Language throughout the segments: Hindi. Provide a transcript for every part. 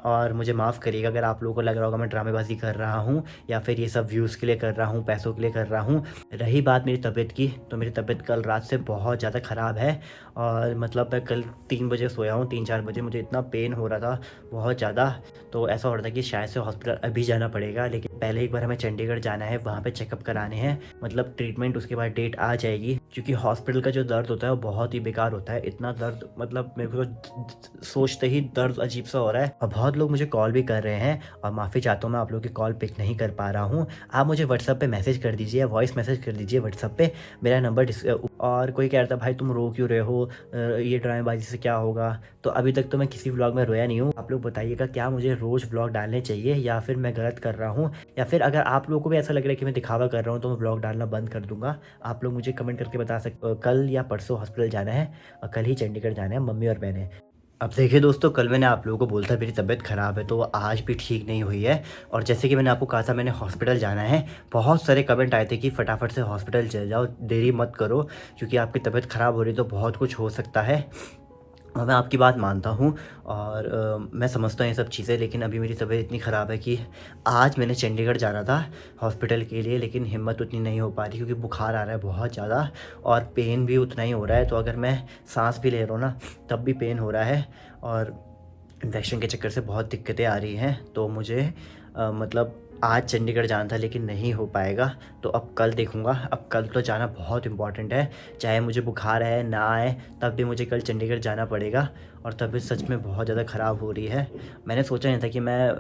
और मुझे माफ़ करिएगा अगर आप लोगों को लग रहा होगा मैं ड्रामेबाज़ी कर रहा हूँ या फिर ये सब व्यूज़ के लिए कर रहा हूँ, पैसों के लिए कर रहा हूँ। रही बात मेरी तबीयत की, तो मेरी तबीयत कल रात से बहुत ज़्यादा ख़राब है और मतलब मैं कल 3 बजे सोया हूँ, 3-4 बजे मुझे इतना पेन हो रहा था बहुत ज़्यादा। तो ऐसा हो रहा था कि शायद से हॉस्पिटल अभी जाना पड़ेगा, लेकिन पहले एक बार हमें चंडीगढ़ जाना है, वहाँ पे चेकअप कराने हैं, मतलब ट्रीटमेंट उसके बाद डेट आ जाएगी। क्योंकि हॉस्पिटल का जो दर्द होता है वो बहुत ही बेकार होता है, इतना दर्द मतलब मेरे को तो सोचते ही दर्द अजीब सा हो रहा है। और बहुत लोग मुझे कॉल भी कर रहे हैं और माफ़ी चाहता हूँ मैं आप लोगों की कॉल पिक नहीं कर पा रहा हूँ। आप मुझे व्हाट्सएप पे मैसेज कर दीजिए, वॉइस मैसेज कर दीजिए व्हाट्सएप पे, मेरा नंबर और कोई कह रहा था भाई तुम रो क्यों रहे हो, ये ड्रामेबाजी से क्या होगा। तो अभी तक तो मैं किसी व्लॉग में रोया नहीं हूँ। आप लोग बताइएगा क्या मुझे रोज़ व्लॉग डालने चाहिए या फिर मैं गलत कर रहा हूँ, या फिर अगर आप लोगों को भी ऐसा लग रहा है कि मैं दिखावा कर रहा हूँ तो मैं व्लॉग डालना बंद कर दूंगा। आप लोग मुझे कमेंट करके बता सकते। कल या परसों हॉस्पिटल जाना है और कल ही चंडीगढ़ जाना है मम्मी और मैंने। अब देखिए दोस्तों, कल मैंने आप लोगों को बोला था मेरी तबीयत ख़राब है, तो वो आज भी ठीक नहीं हुई है। और जैसे कि मैंने आपको कहा था मैंने हॉस्पिटल जाना है। बहुत सारे कमेंट आए थे कि फटाफट से हॉस्पिटल चले जाओ, देरी मत करो, क्योंकि आपकी तबीयत ख़राब हो रही है तो बहुत कुछ हो सकता है। और मैं आपकी बात मानता हूँ और मैं समझता हूँ ये सब चीज़ें, लेकिन अभी मेरी तबीयत इतनी ख़राब है कि आज मैंने चंडीगढ़ जाना था हॉस्पिटल के लिए, लेकिन हिम्मत उतनी नहीं हो पा रही क्योंकि बुखार आ रहा है बहुत ज़्यादा और पेन भी उतना ही हो रहा है। तो अगर मैं सांस भी ले रहा हूँ ना तब भी पेन हो रहा है और इन्फेक्शन के चक्कर से बहुत दिक्कतें आ रही हैं। तो मुझे मतलब आज चंडीगढ़ जाना था लेकिन नहीं हो पाएगा, तो अब कल देखूँगा। अब कल तो जाना बहुत इम्पॉर्टेंट है, चाहे मुझे बुखार है ना आए तब भी मुझे कल चंडीगढ़ जाना पड़ेगा। और तबीयत सच में बहुत ज़्यादा ख़राब हो रही है। मैंने सोचा नहीं था कि मैं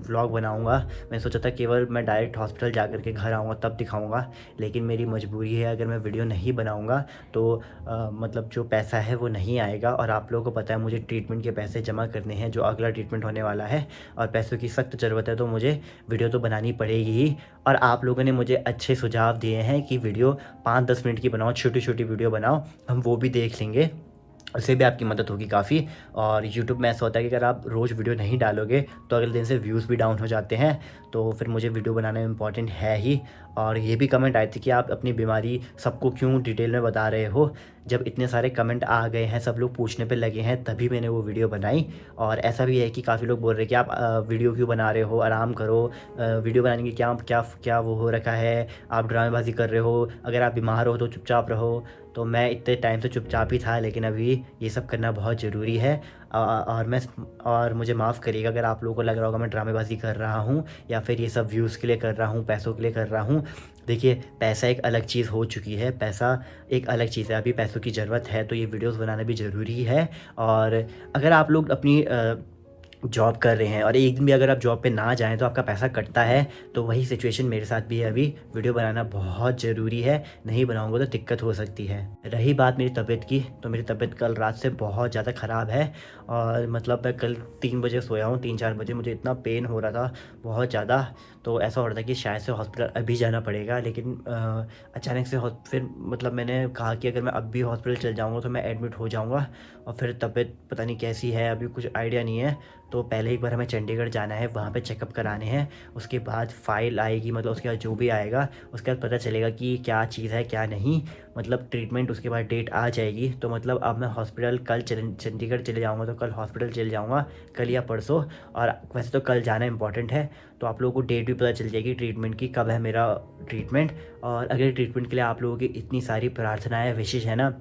व्लॉग बनाऊँगा, मैंने सोचा था केवल मैं डायरेक्ट हॉस्पिटल जा कर के घर आऊँगा तब दिखाऊँगा, लेकिन मेरी मजबूरी है, अगर मैं वीडियो नहीं बनाऊँगा तो मतलब जो पैसा है वो नहीं आएगा। और आप लोगों को पता है मुझे ट्रीटमेंट के पैसे जमा करने हैं, जो अगला ट्रीटमेंट होने वाला है, और पैसों की सख्त ज़रूरत है, तो मुझे वीडियो तो बनानी पड़ेगी ही। और आप लोगों ने मुझे अच्छे सुझाव दिए हैं कि वीडियो 5-10 मिनट की बनाओ, छोटी-छोटी वीडियो बनाओ, हम वो भी देख लेंगे, उससे भी आपकी मदद होगी काफ़ी। और यूट्यूब में ऐसा होता है कि अगर आप रोज़ वीडियो नहीं डालोगे तो अगले दिन से व्यूज़ भी डाउन हो जाते हैं, तो फिर मुझे वीडियो बनाना इम्पॉर्टेंट है ही। और ये भी कमेंट आए थे कि आप अपनी बीमारी सबको क्यों डिटेल में बता रहे हो। जब इतने सारे कमेंट आ गए हैं, सब लोग पूछने पे लगे हैं, तभी मैंने वो वीडियो बनाई। और ऐसा भी है कि काफ़ी लोग बोल रहे हैं कि आप वीडियो क्यों बना रहे हो, आराम करो, वीडियो बनाने की क्या क्या क्या वो हो रखा है, आप ड्रामेबाजी कर रहे हो, अगर आप बीमार हो तो चुपचाप रहो। तो मैं इतने टाइम से चुपचाप ही था, लेकिन अभी ये सब करना बहुत ज़रूरी है। और मुझे माफ़ करिएगा अगर आप लोगों को लग रहा होगा मैं ड्रामेबाज़ी कर रहा हूँ या फिर ये सब व्यूज़ के लिए कर रहा हूँ, पैसों के लिए कर रहा हूँ। देखिए, पैसा एक अलग चीज़ हो चुकी है, पैसा एक अलग चीज़ है, अभी पैसों की ज़रूरत है, तो ये वीडियोज़ बनाना भी ज़रूरी है। और अगर आप लोग अपनी जॉब कर रहे हैं और एक दिन भी अगर आप जॉब पे ना जाएँ तो आपका पैसा कटता है, तो वही सिचुएशन मेरे साथ भी है अभी। वीडियो बनाना बहुत ज़रूरी है, नहीं बनाऊँगा तो दिक्कत हो सकती है। रही बात मेरी तबीयत की, तो मेरी तबीयत कल रात से बहुत ज़्यादा ख़राब है और मतलब मैं कल 3 बजे सोया हूँ, 3-4 बजे मुझे इतना पेन हो रहा था बहुत ज़्यादा। तो ऐसा हो रहा था कि शायद से हॉस्पिटल अभी जाना पड़ेगा, लेकिन अचानक से फिर मतलब मैंने कहा कि अगर मैं अब भी हॉस्पिटल चल जाऊँगा तो मैं एडमिट हो जाऊँगा और फिर तबीयत पता नहीं कैसी है, अभी कुछ आइडिया नहीं है। तो पहले एक बार हमें चंडीगढ़ जाना है, वहाँ पे चेकअप कराने हैं, उसके बाद फ़ाइल आएगी, मतलब उसके बाद जो भी आएगा उसके बाद पता चलेगा कि क्या चीज़ है क्या नहीं, मतलब ट्रीटमेंट उसके बाद डेट आ जाएगी। तो मतलब अब मैं हॉस्पिटल कल चंडीगढ़ चले जाऊँगा, तो कल हॉस्पिटल चले जाऊँगा, कल या परसों। और वैसे तो कल जाना इंपॉर्टेंट है, तो आप लोगों को डेट भी पता चल जाएगी ट्रीटमेंट की, कब है मेरा ट्रीटमेंट। और अगर ट्रीटमेंट के लिए आप लोगों की इतनी सारी प्रार्थनाएँ, विशेष है ना,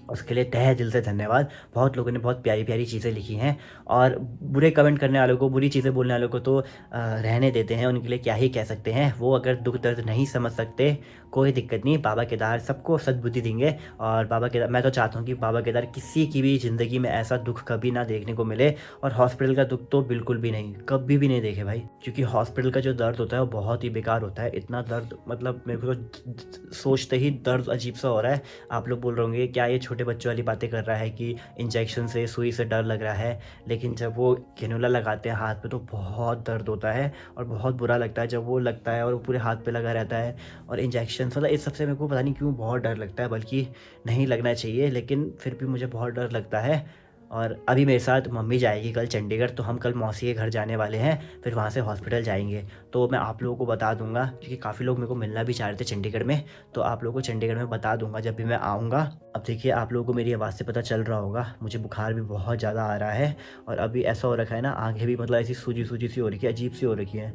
उसके लिए तहे दिल से धन्यवाद। बहुत लोगों ने बहुत प्यारी-प्यारी चीज़ें लिखी हैं और बुरे कमेंट करने वालों को, बुरी चीज़ें बोलने वालों को तो रहने देते हैं, उनके लिए क्या ही कह सकते हैं। वो अगर दुःख दर्द नहीं समझ सकते, कोई दिक्कत नहीं, बाबा केदार सबको सद्बुद्धि देंगे। और बाबा केदार, मैं तो चाहता हूँ कि बाबा केदार किसी की भी ज़िंदगी में ऐसा दुःख कभी ना देखने को मिले, और हॉस्पिटल का दुःख तो बिल्कुल भी नहीं, कभी भी नहीं देखे भाई। क्योंकि हॉस्पिटल का जो दर्द होता है वो बहुत ही बेकार होता है, इतना दर्द मतलब मेरे को तो सोचते ही दर्द अजीब सा हो रहा है। आप लोग बोल रहे होंगे क्या ये छोटे बच्चों वाली बातें कर रहा है कि इंजेक्शन से, सुई से डर लग रहा है, लेकिन जब वो कैनुला लगाते हैं हाथ पे तो बहुत दर्द होता है और बहुत बुरा लगता है जब वो लगता है और वो पूरे हाथ पे लगा रहता है। और इंजेक्शन मतलब इस सबसे मेरे को पता नहीं क्यों बहुत डर लगता है, बल्कि नहीं लगना चाहिए, लेकिन फिर भी मुझे बहुत डर लगता है। और अभी मेरे साथ मम्मी जाएगी कल चंडीगढ़, तो हम कल मौसी के घर जाने वाले हैं, फिर वहाँ से हॉस्पिटल जाएंगे। तो मैं आप लोगों को बता दूंगा, क्योंकि काफ़ी लोग मेरे को मिलना भी चाह रहे थे चंडीगढ़ में, तो आप लोगों को चंडीगढ़ में बता दूंगा जब भी मैं आऊँगा। अब देखिए, आप लोगों को मेरी आवाज़ से पता चल रहा होगा, मुझे बुखार भी बहुत ज़्यादा आ रहा है, और अभी ऐसा हो रखा है ना, आंखें भी मतलब ऐसी सूजी सूजी सी हो रही है, अजीब सी हो रखी है।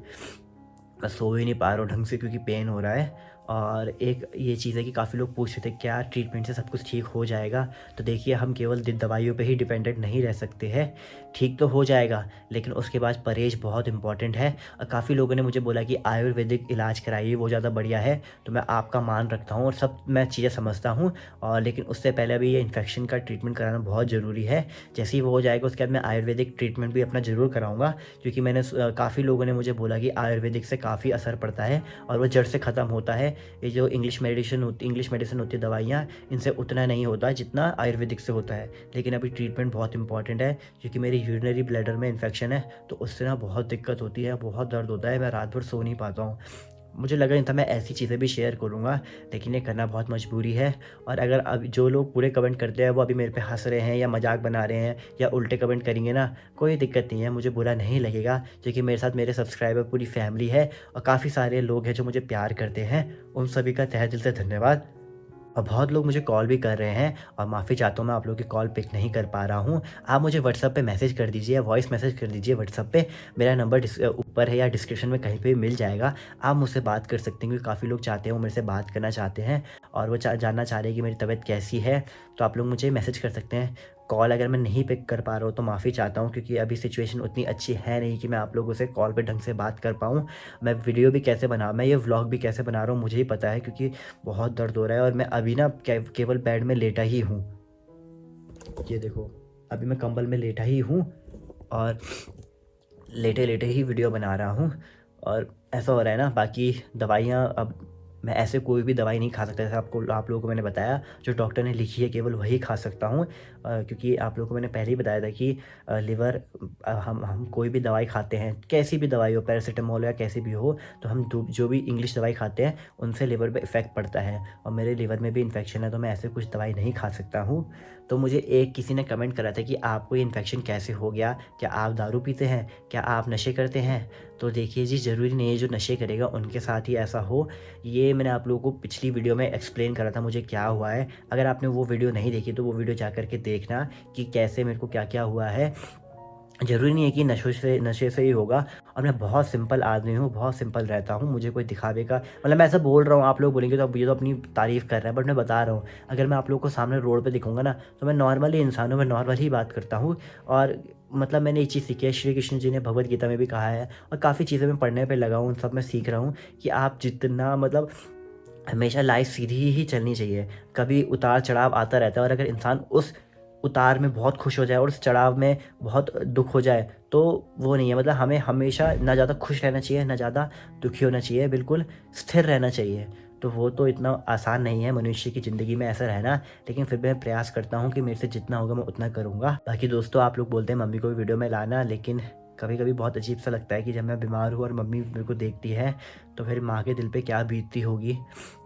मैं सो ही नहीं पा रहा हूँ ढंग से, क्योंकि पेन हो रहा है। और एक ये चीज़ है कि काफ़ी लोग पूछ रहे थे क्या ट्रीटमेंट से सब कुछ ठीक हो जाएगा। तो देखिए, हम केवल दवाइयों पे ही डिपेंडेंट नहीं रह सकते हैं। ठीक तो हो जाएगा, लेकिन उसके बाद परहेज़ बहुत इंपॉर्टेंट है। और काफ़ी लोगों ने मुझे बोला कि आयुर्वेदिक इलाज कराइए, वो ज़्यादा बढ़िया है। तो मैं आपका मान रखता हूँ और सब मैं चीज़ें समझता हूँ, और लेकिन उससे पहले अभी ये इन्फेक्शन का ट्रीटमेंट कराना बहुत ज़रूरी है। जैसे ही वो हो जाएगा, उसके बाद मैं आयुर्वेदिक ट्रीटमेंट भी अपना ज़रूर कराऊँगा, क्योंकि मैंने काफ़ी लोगों ने मुझे बोला कि आयुर्वेदिक से काफ़ी असर पड़ता है और वो जड़ से ख़त्म होता है। ये जो इंग्लिश मेडिसिन होती है, दवाइयाँ, इनसे उतना नहीं होता जितना आयुर्वेदिक से होता है। लेकिन अभी ट्रीटमेंट बहुत इंपॉर्टेंट है, क्योंकि मेरी यूरिनरी ब्लैडर में इन्फेक्शन है, तो उससे ना बहुत दिक्कत होती है, बहुत दर्द होता है, मैं रात भर सो नहीं पाता हूँ। मुझे लगा नहीं था मैं ऐसी चीज़ें भी शेयर करूँगा, लेकिन ये करना बहुत मजबूरी है। और अगर अब जो लोग बुरे कमेंट करते हैं वो अभी मेरे पे हँस रहे हैं या मजाक बना रहे हैं या उल्टे कमेंट करेंगे ना, कोई दिक्कत नहीं है, मुझे बुरा नहीं लगेगा, क्योंकि मेरे साथ मेरे सब्सक्राइबर पूरी फैमिली है, और काफ़ी सारे लोग हैं जो मुझे प्यार करते हैं। उन सभी का तहे दिल से धन्यवाद। और बहुत लोग मुझे कॉल भी कर रहे हैं, और माफ़ी चाहता हूँ मैं आप लोगों की कॉल पिक नहीं कर पा रहा हूँ। आप मुझे व्हाट्सएप पे मैसेज कर दीजिए, वॉइस मैसेज कर दीजिए व्हाट्सएप पे। मेरा नंबर ऊपर है या डिस्क्रिप्शन में कहीं पे भी मिल जाएगा। आप मुझसे बात कर सकते हैं, क्योंकि काफ़ी लोग चाहते हैं, वो मेरे से बात करना चाहते हैं, और वो जानना चाह रहे हैं कि मेरी तबीयत कैसी है। तो आप लोग मुझे मैसेज कर सकते हैं। कॉल अगर मैं नहीं पिक कर पा रहा हूँ तो माफ़ी चाहता हूँ, क्योंकि अभी सिचुएशन उतनी अच्छी है नहीं कि मैं आप लोगों से कॉल पे ढंग से बात कर पाऊँ। मैं वीडियो भी कैसे मैं ये व्लॉग भी कैसे बना रहा हूँ मुझे ही पता है, क्योंकि बहुत दर्द हो रहा है, और मैं अभी ना केवल बेड में लेटा ही हूँ। ये देखो, अभी मैं कंबल में लेटा ही हूँ, और लेटे लेटे ही वीडियो बना रहा हूँ। और ऐसा हो रहा है ना, बाकी दवाइयाँ अब मैं ऐसे कोई भी दवाई नहीं खा सकता, जैसे आप लोगों को मैंने बताया, जो डॉक्टर ने लिखी है केवल वही खा सकता हूँ। क्योंकि आप लोगों को मैंने पहले ही बताया था कि लिवर, हम कोई भी दवाई खाते हैं, कैसी भी दवाई हो, पैरासीटामोल या कैसी भी हो, तो हम जो भी इंग्लिश दवाई खाते हैं उनसे लिवर पे इफ़ेक्ट पड़ता है, और मेरे लिवर में भी इन्फेक्शन है, तो मैं ऐसे कुछ दवाई नहीं खा सकता हूँ। तो मुझे किसी ने कमेंट करा था कि आपको ये इन्फेक्शन कैसे हो गया, क्या आप दारू पीते हैं, क्या आप नशे करते हैं? तो देखिए जी, ज़रूरी नहीं है जो नशे करेगा उनके साथ ही ऐसा हो। ये मैंने आप लोगों को पिछली वीडियो में एक्सप्लेन करा था मुझे क्या हुआ है। अगर आपने वो वीडियो नहीं देखी तो वो वीडियो जा कर के देखना कि कैसे मेरे को क्या-क्या हुआ है। ज़रूरी नहीं है कि नशे से ही होगा, और मैं बहुत सिंपल आदमी हूँ, बहुत सिंपल रहता हूँ। मुझे कोई दिखावे का मतलब, मैं ऐसा बोल रहा हूँ, आप लोग बोलेंगे तो अब ये तो अपनी तारीफ़ कर रहा है, बट मैं बता रहा हूँ, अगर मैं आप लोगों को सामने रोड पे दिखूँगा ना, तो मैं नॉर्मल ही इंसान हूँ, मैं नॉर्मल ही बात करता हूँ। और मतलब मैंने एक चीज़ सीखी है, श्री कृष्ण जी ने भगवद गीता में भी कहा है, और काफ़ी चीज़ें मैं पढ़ने पे लगा हूँ, उन सब मैं सीख रहा हूँ कि आप जितना मतलब हमेशा लाइफ सीधी ही चलनी चाहिए। कभी उतार-चढ़ाव आता रहता है, और अगर इंसान उस उतार में बहुत खुश हो जाए और उस चढ़ाव में बहुत दुःख हो जाए, तो वो नहीं है। मतलब हमें हमेशा ना ज़्यादा खुश रहना चाहिए, ना ज़्यादा दुखी होना चाहिए, बिल्कुल स्थिर रहना चाहिए। तो वो तो इतना आसान नहीं है मनुष्य की ज़िंदगी में ऐसा रहना, लेकिन फिर भी मैं प्रयास करता हूँ कि मेरे से जितना होगा मैं उतना करूँगा। बाकी दोस्तों, आप लोग बोलते हैं मम्मी को भी वीडियो में लाना, लेकिन कभी-कभी बहुत अजीब-सा लगता है कि जब मैं बीमार हूँ और मम्मी मेरे को देखती है, तो फिर माँ के दिल पे क्या बीतती होगी।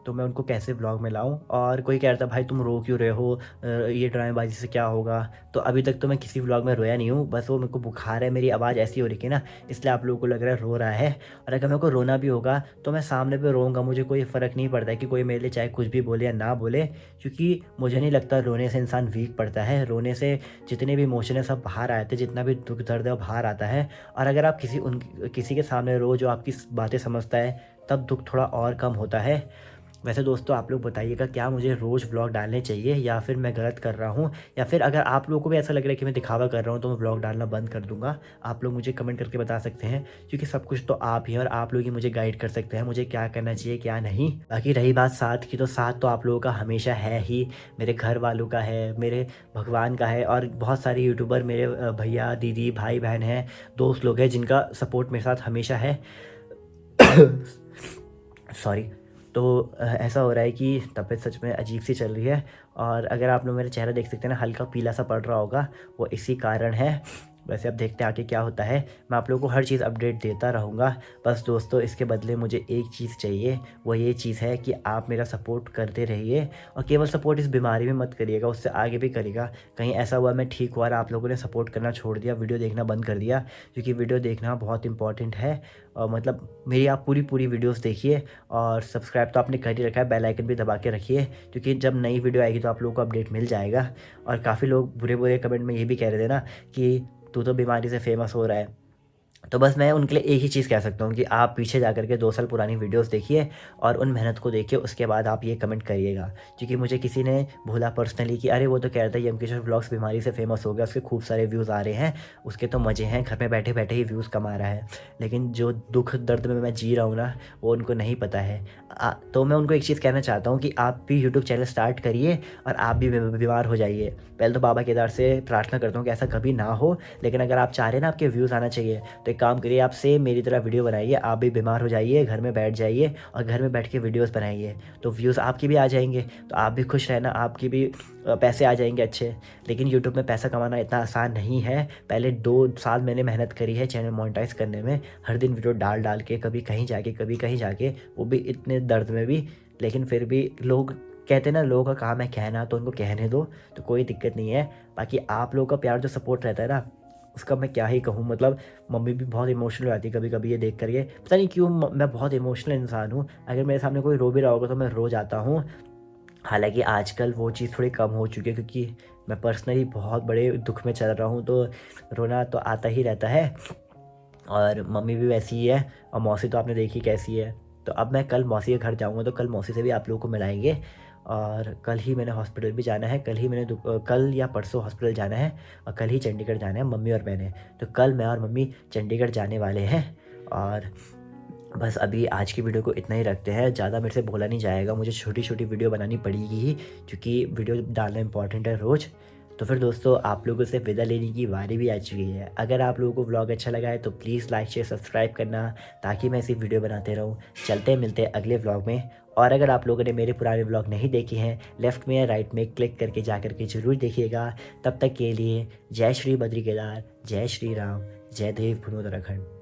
तो मैं उनको कैसे व्लॉग में लाऊँ। और कोई कह रहा था, भाई तुम रो क्यों रहे हो, ये ड्रामेबाजी से क्या होगा। तो अभी तक तो मैं किसी व्लॉग में रोया नहीं हूँ, बस वो मेरे को बुखार है, मेरी आवाज़ ऐसी हो रही है ना, इसलिए आप लोगों को लग रहा है रो रहा है। और अगर मेरे को रोना भी होगा तो मैं सामने पे रोऊँगा, मुझे कोई फ़र्क नहीं पड़ता है कि कोई मेरे लिए चाहे कुछ भी बोले या ना बोले, क्योंकि मुझे नहीं लगता रोने से इंसान वीक पड़ता है। रोने से जितने भी इमोशन है सब बाहर आते हैं, जितना भी दुःख दर्द है वो बाहर आता है। और अगर आप किसी के सामने रो जो आपकी बातें समझता है, तब दुःख थोड़ा और कम होता है। वैसे दोस्तों, आप लोग बताइएगा, क्या मुझे रोज़ व्लॉग डालने चाहिए, या फिर मैं गलत कर रहा हूँ, या फिर अगर आप लोगों को भी ऐसा लग रहा है कि मैं दिखावा कर रहा हूँ तो मैं व्लॉग डालना बंद कर दूँगा। आप लोग मुझे कमेंट करके बता सकते हैं, क्योंकि सब कुछ तो आप ही हैं, और आप लोग ही मुझे गाइड कर सकते हैं मुझे क्या करना चाहिए क्या नहीं। बाकी रही बात साथ की, तो साथ तो आप लोगों का हमेशा है ही, मेरे घर वालों का है, मेरे भगवान का है, और बहुत सारे यूट्यूबर मेरे भैया दीदी भाई बहन हैं, दोस्त लोग हैं जिनका सपोर्ट मेरे साथ हमेशा है। सॉरी। तो ऐसा हो रहा है कि तबीयत सच में अजीब सी चल रही है, और अगर आप लोग मेरा चेहरा देख सकते हैं ना, हल्का पीला सा पड़ रहा होगा, वो इसी कारण है। वैसे अब देखते हैं आगे क्या होता है। मैं आप लोगों को हर चीज़ अपडेट देता रहूँगा। बस दोस्तों इसके बदले मुझे एक चीज़ चाहिए, वो ये चीज़ है कि आप मेरा सपोर्ट करते रहिए और केवल सपोर्ट इस बीमारी में मत करिएगा, उससे आगे भी करिएगा। कहीं ऐसा हुआ मैं ठीक हुआ और आप लोगों ने सपोर्ट करना छोड़ दिया, वीडियो देखना बंद कर दिया, क्योंकि वीडियो देखना बहुत इंपॉर्टेंट है। और मतलब मेरी आप पूरी वीडियोस देखिए और सब्सक्राइब तो आपने कर ही रखा है, बेल आइकन भी दबा के रखिए, क्योंकि जब नई वीडियो आएगी तो आप लोगों को अपडेट मिल जाएगा। और काफ़ी लोग बुरे कमेंट में ये भी कह रहे थे ना कि तू तो बीमारी से फेमस हो रहा है। तो बस मैं उनके लिए एक ही चीज़ कह सकता हूँ कि आप पीछे जा कर के 2 साल पुरानी वीडियोस देखिए और उन मेहनत को देखिए, उसके बाद आप ये कमेंट करिएगा। क्योंकि मुझे किसी ने बोला पर्सनली कि अरे वो तो कह रहा था यम किशोर व्लॉग्स बीमारी से फेमस हो गया, उसके खूब सारे व्यूज़ आ रहे हैं, उसके तो मज़े हैं, घर में बैठे-बैठे ही व्यूज़ कमा रहा है। लेकिन जो दुःख दर्द में मैं जी रहा हूँ ना, वो उनको नहीं पता है। तो मैं उनको एक चीज़ कहना चाहता हूँ कि आप भी यूट्यूब चैनल स्टार्ट करिए और आप भी बीमार हो जाइए। पहले तो बाबा केदार से प्रार्थना करता हूँ कि ऐसा कभी ना हो, लेकिन अगर आप चाह रहे हैं ना आपके व्यूज़ आना चाहिए, तो एक काम करिए, आप सेम मेरी तरह वीडियो बनाइए, आप भी बीमार हो जाइए, घर में बैठ जाइए और घर में बैठ के वीडियोस बनाइए, तो व्यूज़ आपके भी आ जाएंगे, तो आप भी खुश रहना, आपकी भी पैसे आ जाएंगे अच्छे। लेकिन यूट्यूब में पैसा कमाना इतना आसान नहीं है। पहले 2 साल मैंने मेहनत करी है चैनल मोनेटाइज़ करने में, हर दिन वीडियो डाल के, कभी कहीं जाके कभी कहीं जाके, वो भी इतने दर्द में भी। लेकिन फिर भी लोग कहते हैं ना, लोगों का काम है कहना, तो उनको कहने दो, तो कोई दिक्कत नहीं है। बाकी आप लोगों का प्यार जो सपोर्ट रहता है ना, उसका मैं क्या ही कहूँ। मतलब मम्मी भी बहुत इमोशनल हो जाती है कभी कभी ये देख कर के, पता नहीं क्यों मैं बहुत इमोशनल इंसान हूँ। अगर मेरे सामने कोई रो भी रहा होगा तो मैं रो जाता हूँ। हालांकि आजकल वो चीज़ थोड़ी कम हो चुकी है, क्योंकि मैं पर्सनली बहुत बड़े दुख में चल रहा हूँ, तो रोना तो आता ही रहता है। और मम्मी भी वैसी ही है और मौसी तो आपने देखी कैसी है। तो अब मैं कल मौसी के घर जाऊँगा, तो कल मौसी से भी आप लोगों को मिलाएंगे। और कल ही मैंने हॉस्पिटल भी जाना है, कल या परसों हॉस्पिटल जाना है और कल ही चंडीगढ़ जाना है मम्मी और मैंने। तो कल मैं और मम्मी चंडीगढ़ जाने वाले हैं। और बस अभी आज की वीडियो को इतना ही रखते हैं, ज़्यादा मेरे से बोला नहीं जाएगा, मुझे छोटी वीडियो बनानी पड़ेगी ही, क्योंकि वीडियो डालना इंपॉर्टेंट है रोज़। तो फिर दोस्तों आप लोगों से विदा लेने की बारी भी आ चुकी है। अगर आप लोगों को व्लॉग अच्छा लगा है तो प्लीज़ लाइक शेयर सब्सक्राइब करना, ताकि मैं ऐसी वीडियो बनाते रहूँ। चलते मिलते हैं अगले व्लॉग में। और अगर आप लोगों ने मेरे पुराने व्लॉग नहीं देखे हैं, लेफ्ट में या राइट में क्लिक करके जा करके ज़रूर देखिएगा। तब तक के लिए जय श्री बद्री केदार, जय श्री राम, जय देव भूमि उत्तराखंड।